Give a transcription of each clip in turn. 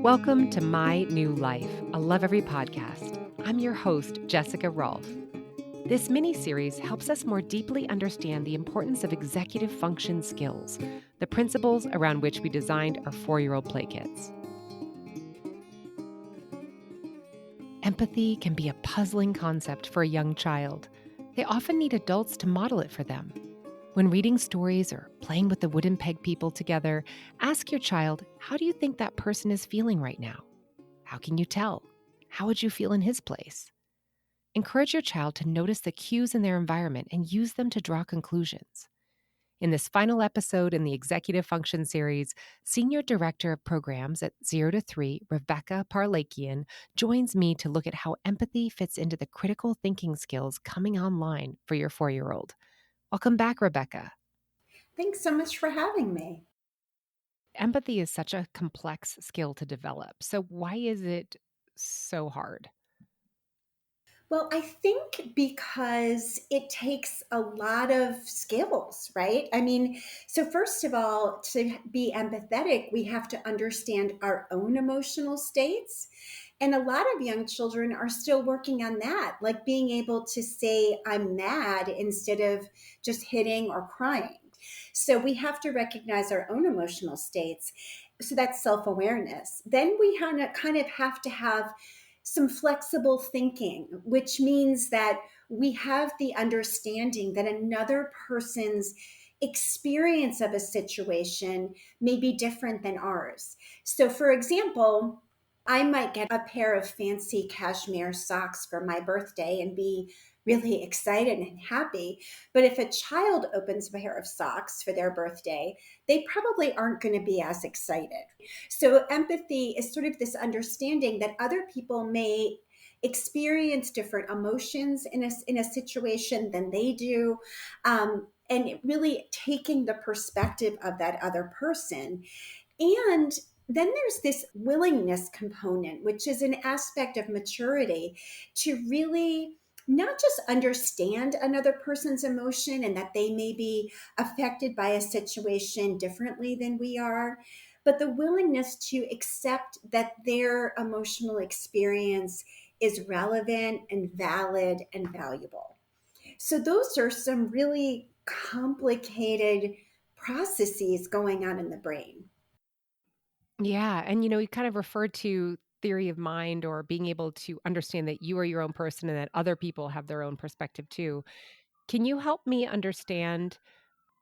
Welcome to My New Life, a Lovevery podcast. I'm your host, Jessica Rolfe. This mini-series helps us more deeply understand the importance of executive function skills, the principles around which we designed our 4-year-old play kits. Empathy can be a puzzling concept for a young child. They often need adults to model it for them. When reading stories or playing with the wooden peg people together, ask your child, how do you think that person is feeling right now? How can you tell? How would you feel in his place? Encourage your child to notice the cues in their environment and use them to draw conclusions. In this final episode in the Executive Function series, Senior Director of Programs at 0 to 3, Rebecca Parlakian, joins me to look at how empathy fits into the critical thinking skills coming online for your 4-year-old. Welcome back, Rebecca. Thanks so much for having me. Empathy is such a complex skill to develop. So why is it so hard? Well, I think because it takes a lot of skills, right? So first of all, to be empathetic, we have to understand our own emotional states. And a lot of young children are still working on that, like being able to say, I'm mad instead of just hitting or crying. So we have to recognize our own emotional states. So that's self awareness. Then we kind of have to have some flexible thinking, which means that we have the understanding that another person's experience of a situation may be different than ours. So, for example, I might get a pair of fancy cashmere socks for my birthday and be really excited and happy. But if a child opens a pair of socks for their birthday, they probably aren't going to be as excited. So, empathy is sort of this understanding that other people may experience different emotions in a situation than they do. And really taking the perspective of that other person. And then there's this willingness component, which is an aspect of maturity to really not just understand another person's emotion and that they may be affected by a situation differently than we are, but the willingness to accept that their emotional experience is relevant and valid and valuable. So, those are some really complicated processes going on in the brain. Yeah. And, you kind of referred to theory of mind or being able to understand that you are your own person and that other people have their own perspective too. Can you help me understand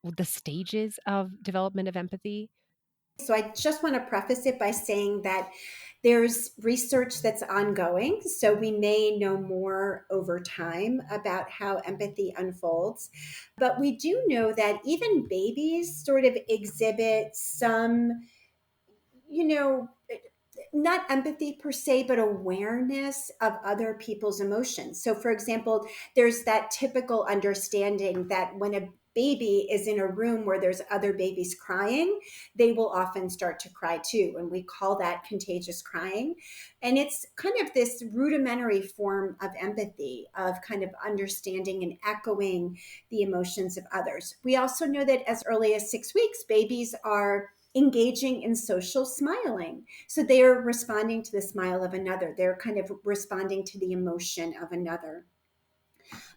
the stages of development of empathy? So I just want to preface it by saying that there's research that's ongoing. So we may know more over time about how empathy unfolds. But we do know that even babies sort of exhibit some, you know, not empathy per se, but awareness of other people's emotions. So, for example, there's that typical understanding that when a baby is in a room where there's other babies crying, they will often start to cry too. And we call that contagious crying. And it's kind of this rudimentary form of empathy, of kind of understanding and echoing the emotions of others. We also know that as early as 6 weeks, babies are engaging in social smiling. So they are responding to the smile of another. They're kind of responding to the emotion of another.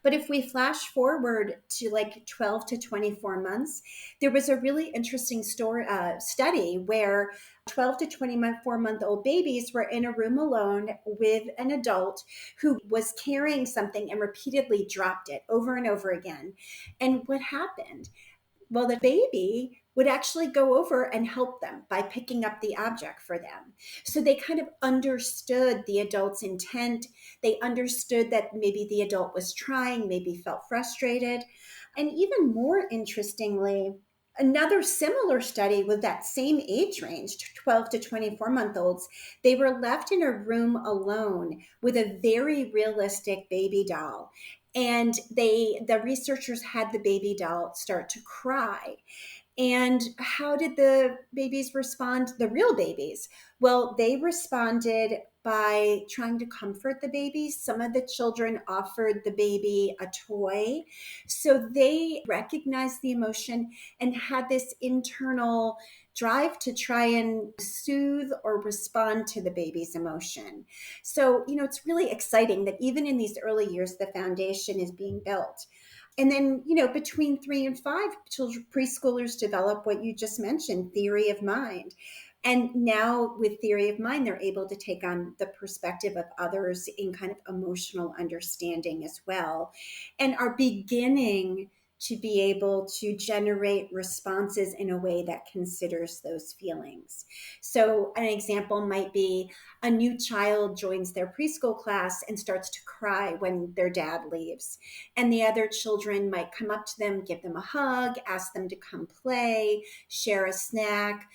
But if we flash forward to like 12 to 24 months, there was a really interesting study where 12 to 24-month-old babies were in a room alone with an adult who was carrying something and repeatedly dropped it over and over again. And what happened? Well, the baby would actually go over and help them by picking up the object for them. So they kind of understood the adult's intent. They understood that maybe the adult was trying, maybe felt frustrated. And even more interestingly, another similar study with that same age range, 12 to 24-month-olds, they were left in a room alone with a very realistic baby doll. And the researchers had the baby doll start to cry. And how did the babies respond? The real babies. Well, they responded by trying to comfort the baby. Some of the children offered the baby a toy. So they recognized the emotion and had this internal drive to try and soothe or respond to the baby's emotion. So, it's really exciting that even in these early years, the foundation is being built. And then, between 3 and 5, children, preschoolers develop what you just mentioned, theory of mind. And now with theory of mind, they're able to take on the perspective of others in kind of emotional understanding as well, and are beginning to be able to generate responses in a way that considers those feelings. So, an example might be a new child joins their preschool class and starts to cry when their dad leaves. And the other children might come up to them, give them a hug, ask them to come play, share a snack,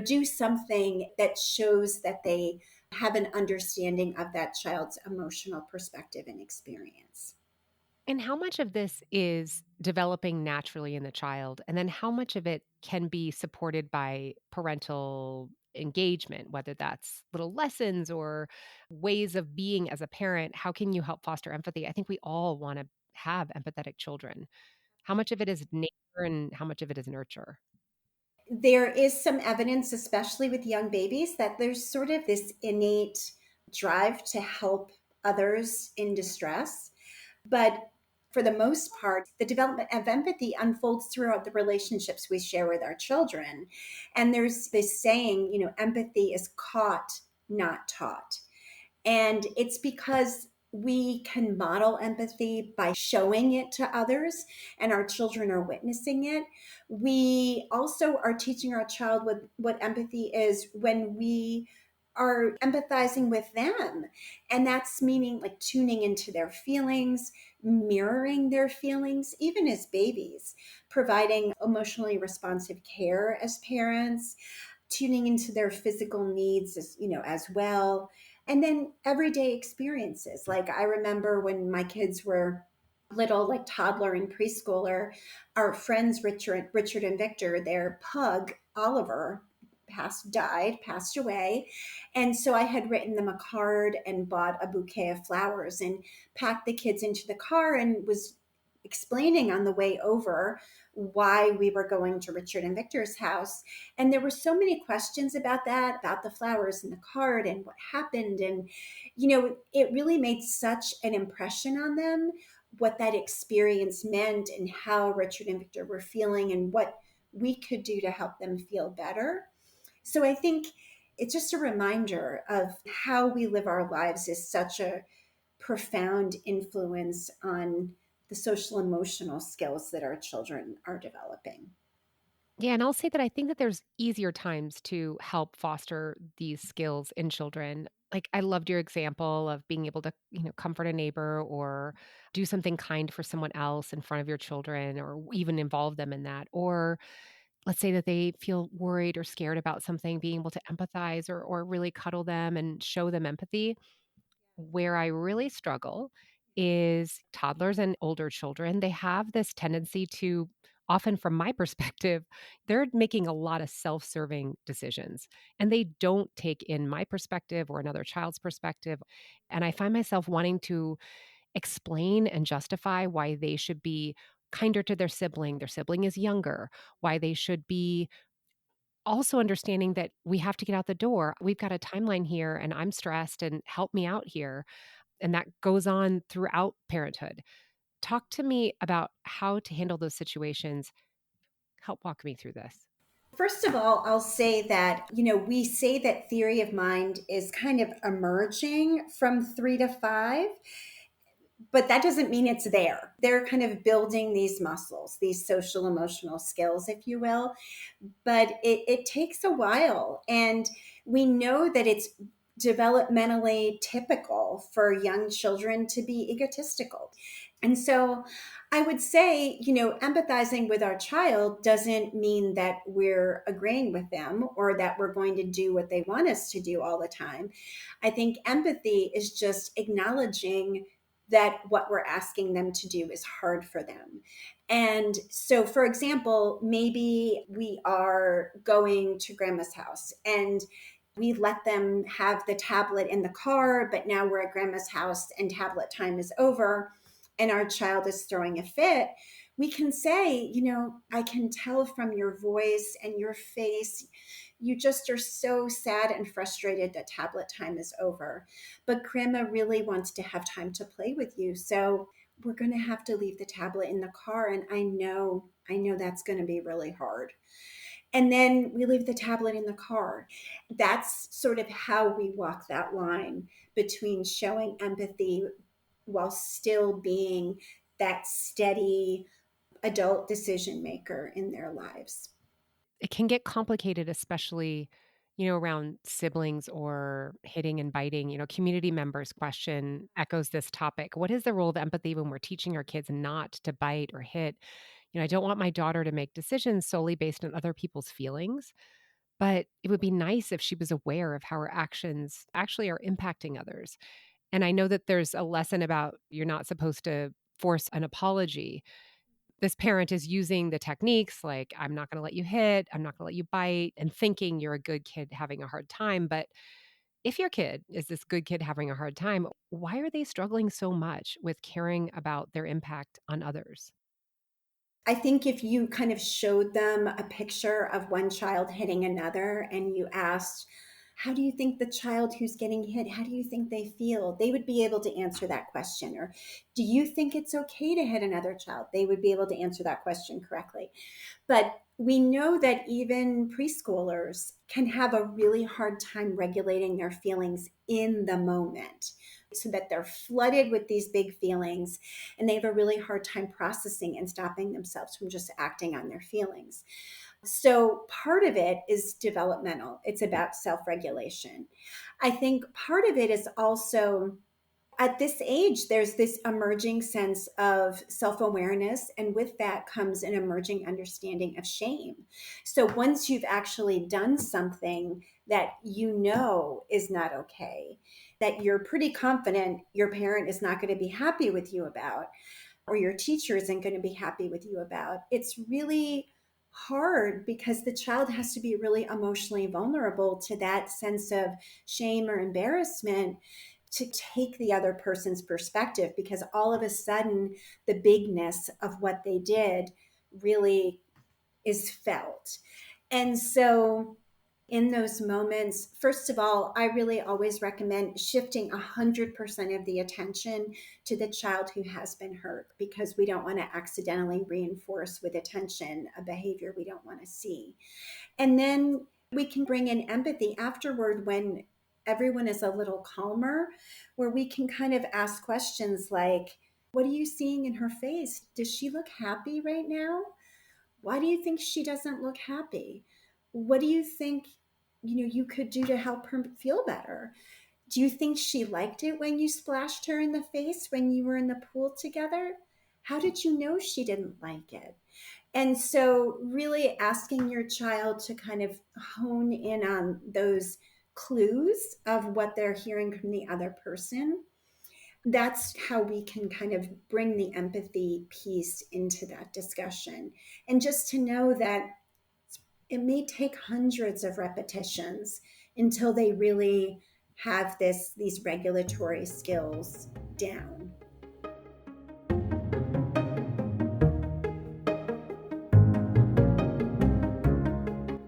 do something that shows that they have an understanding of that child's emotional perspective and experience. And how much of this is developing naturally in the child? And then how much of it can be supported by parental engagement, whether that's little lessons or ways of being as a parent? How can you help foster empathy? I think we all want to have empathetic children. How much of it is nature and how much of it is nurture? There is some evidence, especially with young babies, that there's sort of this innate drive to help others in distress. But for the most part, the development of empathy unfolds throughout the relationships we share with our children. And there's this saying, empathy is caught, not taught. And it's because we can model empathy by showing it to others, and our children are witnessing it. We also are teaching our child what empathy is when we are empathizing with them. And that's meaning like tuning into their feelings, mirroring their feelings, even as babies, providing emotionally responsive care as parents, tuning into their physical needs as well, and then everyday experiences. Like I remember when my kids were little, like toddler and preschooler, our friends Richard and Victor, their pug Oliver passed away. And so I had written them a card and bought a bouquet of flowers and packed the kids into the car and was explaining on the way over why we were going to Richard and Victor's house. And there were so many questions about that, about the flowers and the card and what happened. And, it really made such an impression on them what that experience meant and how Richard and Victor were feeling and what we could do to help them feel better. So I think it's just a reminder of how we live our lives is such a profound influence on the social emotional skills that our children are developing. Yeah, and I'll say that I think that there's easier times to help foster these skills in children. Like I loved your example of being able to, comfort a neighbor or do something kind for someone else in front of your children or even involve them in that. Or let's say that they feel worried or scared about something, being able to empathize or really cuddle them and show them empathy. Where I really struggle is toddlers and older children. They have this tendency to, often from my perspective, they're making a lot of self serving decisions and they don't take in my perspective or another child's perspective. And I find myself wanting to explain and justify why they should be kinder to their sibling. Their sibling is younger, why they should be also understanding that we have to get out the door. We've got a timeline here and I'm stressed and help me out here, and that goes on throughout parenthood. Talk to me about how to handle those situations. Help walk me through this. First of all, I'll say that, we say that theory of mind is kind of emerging from 3 to 5, but that doesn't mean it's there. They're kind of building these muscles, these social emotional skills, if you will. But it takes a while. And we know that it's developmentally typical for young children to be egotistical. And so I would say, empathizing with our child doesn't mean that we're agreeing with them or that we're going to do what they want us to do all the time. I think empathy is just acknowledging that what we're asking them to do is hard for them. And so, for example, maybe we are going to grandma's house and we let them have the tablet in the car, but now we're at grandma's house and tablet time is over and our child is throwing a fit. We can say, I can tell from your voice and your face, you just are so sad and frustrated that tablet time is over. But grandma really wants to have time to play with you. So we're going to have to leave the tablet in the car. And I know that's going to be really hard. And then we leave the tablet in the car. That's sort of how we walk that line between showing empathy while still being that steady adult decision maker in their lives. It can get complicated, especially, around siblings or hitting and biting. Community members' question echoes this topic. What is the role of empathy when we're teaching our kids not to bite or hit? I don't want my daughter to make decisions solely based on other people's feelings, but it would be nice if she was aware of how her actions actually are impacting others. And I know that there's a lesson about you're not supposed to force an apology. This parent is using the techniques like, I'm not going to let you hit, I'm not going to let you bite, and thinking you're a good kid having a hard time. But if your kid is this good kid having a hard time, why are they struggling so much with caring about their impact on others? I think if you kind of showed them a picture of one child hitting another and you asked, how do you think the child who's getting hit, how do you think they feel? They would be able to answer that question. Or do you think it's okay to hit another child? They would be able to answer that question correctly. But we know that even preschoolers can have a really hard time regulating their feelings in the moment, so that they're flooded with these big feelings and they have a really hard time processing and stopping themselves from just acting on their feelings. So part of it is developmental. It's about self-regulation. I think part of it is also at this age, there's this emerging sense of self awareness. And with that comes an emerging understanding of shame. So once you've actually done something that you know is not okay, that you're pretty confident your parent is not going to be happy with you about, or your teacher isn't going to be happy with you about, it's really hard because the child has to be really emotionally vulnerable to that sense of shame or embarrassment to take the other person's perspective, because all of a sudden the bigness of what they did really is felt. And so in those moments, first of all, I really always recommend shifting 100% of the attention to the child who has been hurt, because we don't want to accidentally reinforce with attention a behavior we don't want to see. And then we can bring in empathy afterward when everyone is a little calmer, where we can kind of ask questions like, what are you seeing in her face? Does she look happy right now? Why do you think she doesn't look happy? What do you think, you could do to help her feel better? Do you think she liked it when you splashed her in the face when you were in the pool together? How did you know she didn't like it? And so, really asking your child to kind of hone in on those clues of what they're hearing from the other person, that's how we can kind of bring the empathy piece into that discussion. And just to know that it may take hundreds of repetitions until they really have these regulatory skills down.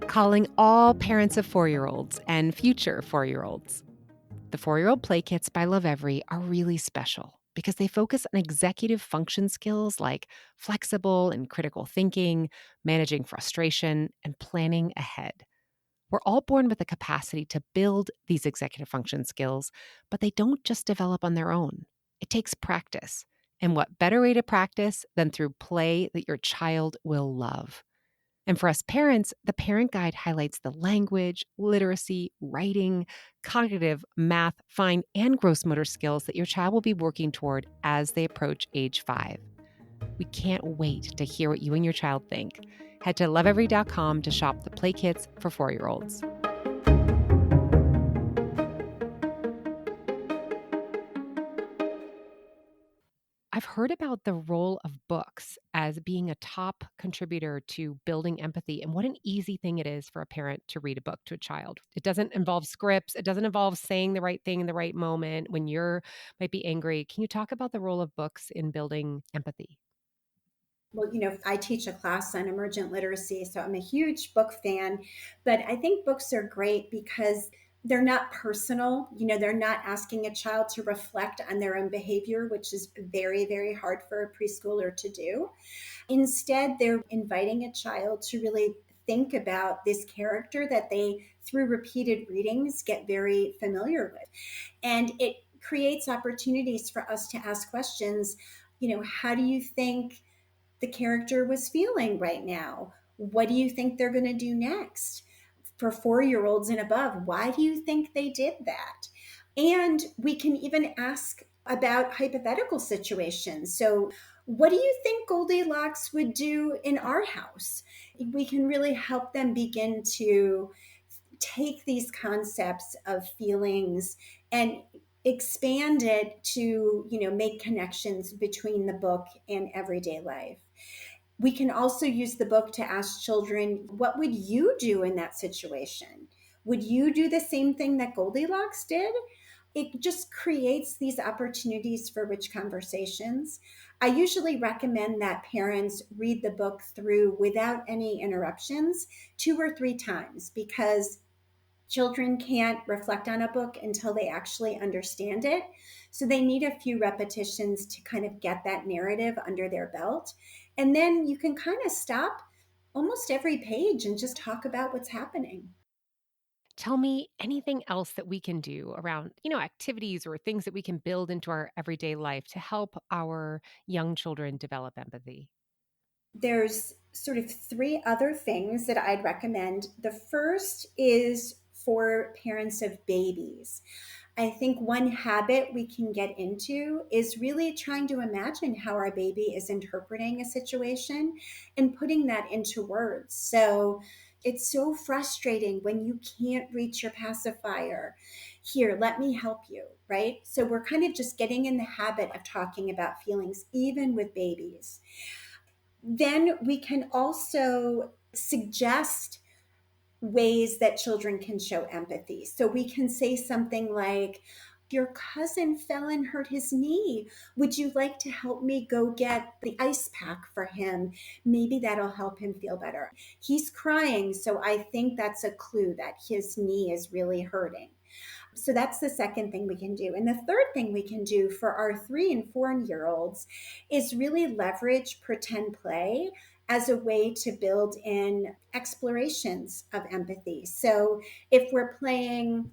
Calling all parents of 4-year-olds and future 4-year-olds. The 4-year-old play kits by Lovevery are really special because they focus on executive function skills like flexible and critical thinking, managing frustration, and planning ahead. We're all born with the capacity to build these executive function skills, but they don't just develop on their own. It takes practice. And what better way to practice than through play that your child will love? And for us parents, the parent guide highlights the language, literacy, writing, cognitive, math, fine, and gross motor skills that your child will be working toward as they approach age 5. We can't wait to hear what you and your child think. Head to lovevery.com to shop the play kits for 4-year-olds. I've heard about the role of books as being a top contributor to building empathy and what an easy thing it is for a parent to read a book to a child. It doesn't involve scripts, it doesn't involve saying the right thing in the right moment when you're might be angry. Can you talk about the role of books in building empathy? Well, I teach a class on emergent literacy, so I'm a huge book fan. But I think books are great because they're not personal. They're not asking a child to reflect on their own behavior, which is very, very hard for a preschooler to do. Instead, they're inviting a child to really think about this character that they, through repeated readings, get very familiar with. And it creates opportunities for us to ask questions. How do you think the character was feeling right now? What do you think they're going to do next? For 4 year olds and above, why do you think they did that? And we can even ask about hypothetical situations. So, what do you think Goldilocks would do in our house? We can really help them begin to take these concepts of feelings and expand it to make connections between the book and everyday life. We can also use the book to ask children, what would you do in that situation? Would you do the same thing that Goldilocks did? It just creates these opportunities for rich conversations. I usually recommend that parents read the book through without any interruptions 2 or 3 times, because children can't reflect on a book until they actually understand it. So they need a few repetitions to kind of get that narrative under their belt. And then you can kind of stop almost every page and just talk about what's happening. Tell me anything else that we can do around, activities or things that we can build into our everyday life to help our young children develop empathy. There's sort of 3 other things that I'd recommend. The first is for parents of babies. I think one habit we can get into is really trying to imagine how our baby is interpreting a situation and putting that into words. So it's so frustrating when you can't reach your pacifier. Here, let me help you, right? So we're kind of just getting in the habit of talking about feelings, even with babies. Then we can also suggest ways that children can show empathy. So we can say something like, your cousin fell and hurt his knee. Would you like to help me go get the ice pack for him? Maybe that'll help him feel better. He's crying, so I think that's a clue that his knee is really hurting. So that's the second thing we can do. And the third thing we can do for our 3 and 4 year olds is really leverage pretend play as a way to build in explorations of empathy. So if we're playing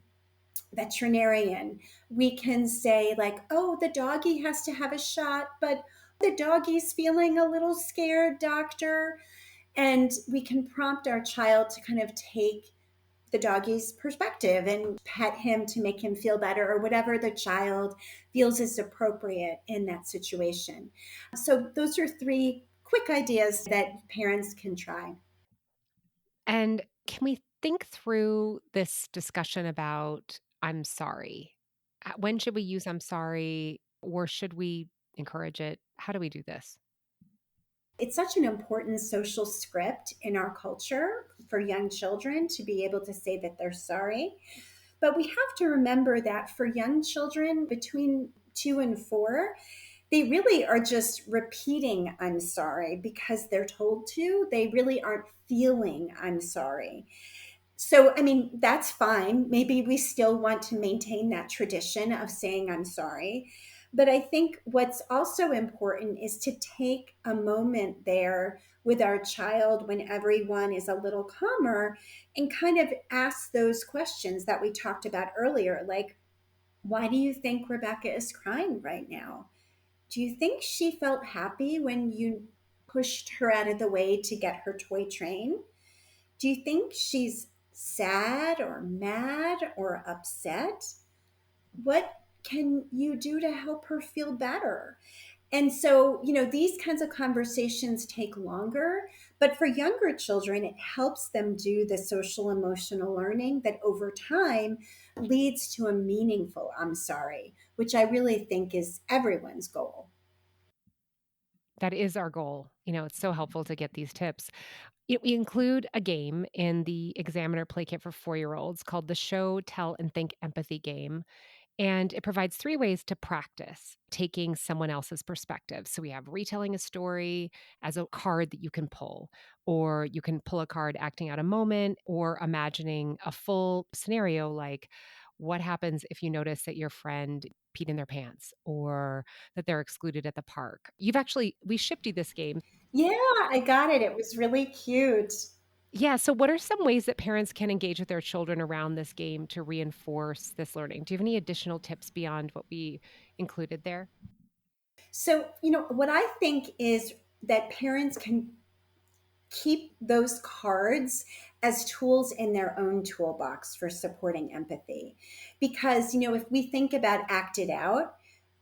veterinarian, we can say, like, oh, the doggy has to have a shot, but the doggy's feeling a little scared, doctor. And we can prompt our child to kind of take the doggy's perspective and pet him to make him feel better, or whatever the child feels is appropriate in that situation. So, those are 3 quick ideas that parents can try. And can we think through this discussion about I'm sorry? When should we use I'm sorry, or should we encourage it? How do we do this? It's such an important social script in our culture for young children to be able to say that they're sorry. But we have to remember that for young children between 2 and 4, they really are just repeating I'm sorry because they're told to. They really aren't feeling I'm sorry. So, I mean, that's fine. Maybe we still want to maintain that tradition of saying I'm sorry. But I think what's also important is to take a moment there with our child when everyone is a little calmer and kind of ask those questions that we talked about earlier. Like, why do you think Rebecca is crying right now? Do you think she felt happy when you pushed her out of the way to get her toy train? Do you think she's sad or mad or upset? What can you do to help her feel better? And so, these kinds of conversations take longer, but for younger children, it helps them do the social emotional learning that over time leads to a meaningful I'm sorry, which I really think is everyone's goal. That is our goal. It's so helpful to get these tips. We include a game in the Examiner Play Kit for 4-year-olds called the Show, Tell, and Think Empathy game. And it provides 3 ways to practice taking someone else's perspective. So we have retelling a story as a card that you can pull, or you can pull a card acting out a moment or imagining a full scenario like what happens if you notice that your friend peed in their pants or that they're excluded at the park. We shipped you this game. Yeah, I got it. It was really cute. Yeah, so what are some ways that parents can engage with their children around this game to reinforce this learning? Do you have any additional tips beyond what we included there? So, what I think is that parents can keep those cards as tools in their own toolbox for supporting empathy. Because, if we think about act it out,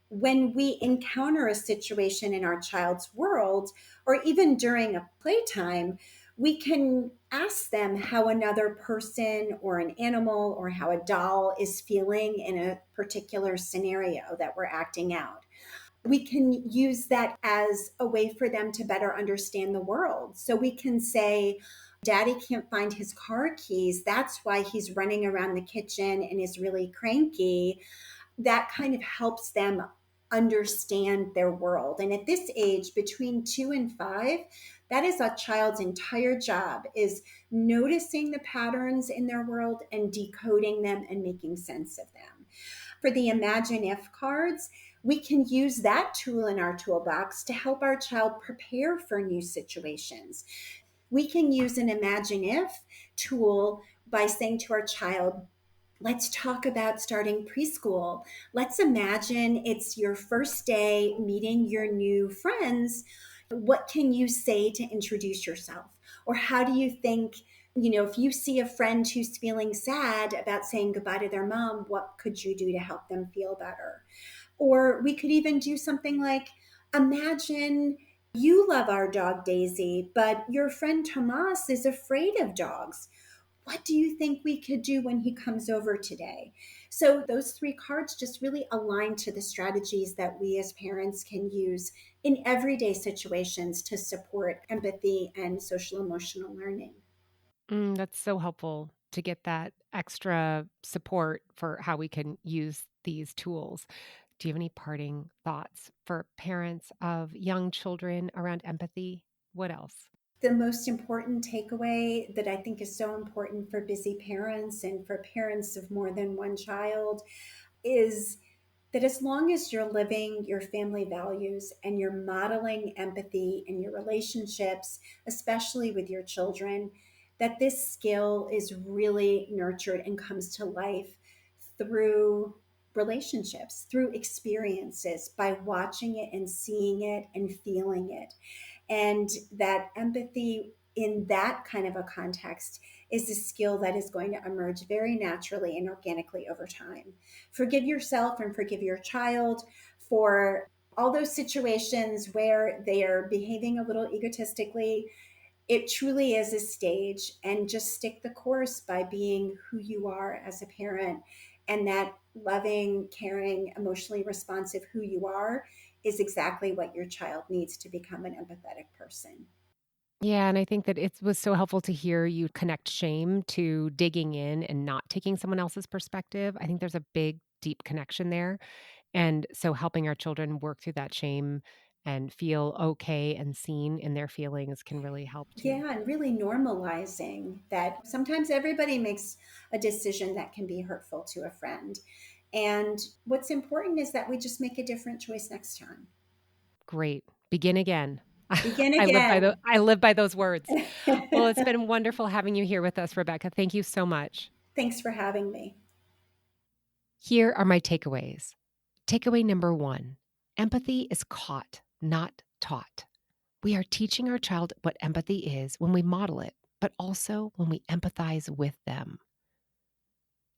when we encounter a situation in our child's world, or even during a playtime, we can ask them how another person or an animal or how a doll is feeling in a particular scenario that we're acting out. We can use that as a way for them to better understand the world. So we can say, Daddy can't find his car keys. That's why he's running around the kitchen and is really cranky. That kind of helps them understand their world. And at this age, between 2 and 5, that is a child's entire job, is noticing the patterns in their world and decoding them and making sense of them. For the Imagine If cards, we can use that tool in our toolbox to help our child prepare for new situations. We can use an Imagine If tool by saying to our child, let's talk about starting preschool. Let's imagine it's your first day meeting your new friends. What can you say to introduce yourself? Or how do you think, if you see a friend who's feeling sad about saying goodbye to their mom, what could you do to help them feel better? Or we could even do something like, imagine you love our dog Daisy, but your friend Tomas is afraid of dogs. What do you think we could do when he comes over today? So, those 3 cards just really align to the strategies that we as parents can use in everyday situations to support empathy and social emotional learning. That's so helpful to get that extra support for how we can use these tools. Do you have any parting thoughts for parents of young children around empathy? What else? The most important takeaway that I think is so important for busy parents and for parents of more than one child is that as long as you're living your family values and you're modeling empathy in your relationships, especially with your children, that this skill is really nurtured and comes to life through relationships, through experiences, by watching it and seeing it and feeling it. And that empathy in that kind of a context is a skill that is going to emerge very naturally and organically over time. Forgive yourself and forgive your child for all those situations where they are behaving a little egotistically. It truly is a stage, and just stick the course by being who you are as a parent. And that loving, caring, emotionally responsive who you are is exactly what your child needs to become an empathetic person. Yeah, and I think that it was so helpful to hear you connect shame to digging in and not taking someone else's perspective. I think there's a big, deep connection there. And so helping our children work through that shame and feel okay and seen in their feelings can really help too. Yeah, and really normalizing that sometimes everybody makes a decision that can be hurtful to a friend. And what's important is that we just make a different choice next time. Great. Begin again. Begin again. I live by those words. Well, it's been wonderful having you here with us, Rebecca. Thank you so much. Thanks for having me. Here are my takeaways. Takeaway number 1: empathy is caught, not taught. We are teaching our child what empathy is when we model it, but also when we empathize with them.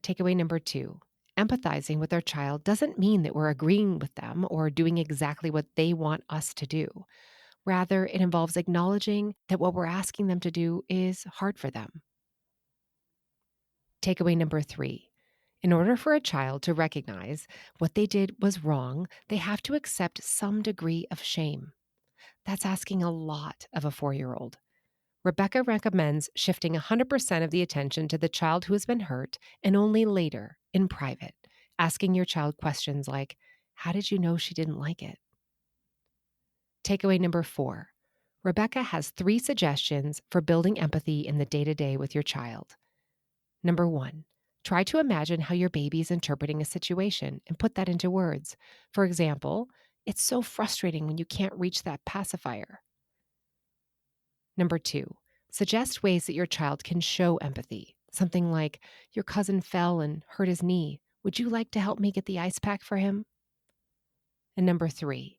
Takeaway number 2: empathizing with our child doesn't mean that we're agreeing with them or doing exactly what they want us to do. Rather, it involves acknowledging that what we're asking them to do is hard for them. Takeaway number 3: in order for a child to recognize what they did was wrong, they have to accept some degree of shame. That's asking a lot of a 4-year-old. Rebecca recommends shifting 100% of the attention to the child who has been hurt and only later, in private, asking your child questions like, how did you know she didn't like it? Takeaway number 4. Rebecca has 3 suggestions for building empathy in the day-to-day with your child. Number 1, try to imagine how your baby is interpreting a situation and put that into words. For example, it's so frustrating when you can't reach that pacifier. Number 2, suggest ways that your child can show empathy. Something like, your cousin fell and hurt his knee. Would you like to help me get the ice pack for him? And number 3,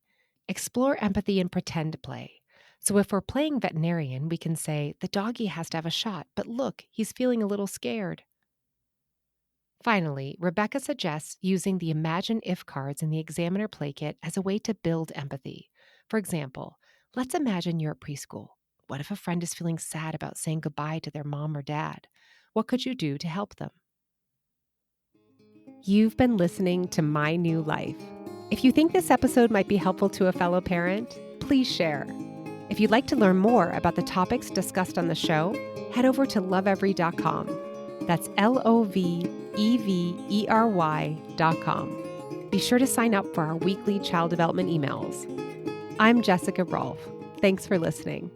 explore empathy in pretend play. So if we're playing veterinarian, we can say, the doggy has to have a shot, but look, he's feeling a little scared. Finally, Rebecca suggests using the Imagine If cards in the Examiner Play Kit as a way to build empathy. For example, let's imagine you're at preschool. What if a friend is feeling sad about saying goodbye to their mom or dad? What could you do to help them? You've been listening to My New Life. If you think this episode might be helpful to a fellow parent, please share. If you'd like to learn more about the topics discussed on the show, head over to lovevery.com. That's lovevery.com. Be sure to sign up for our weekly child development emails. I'm Jessica Rolfe. Thanks for listening.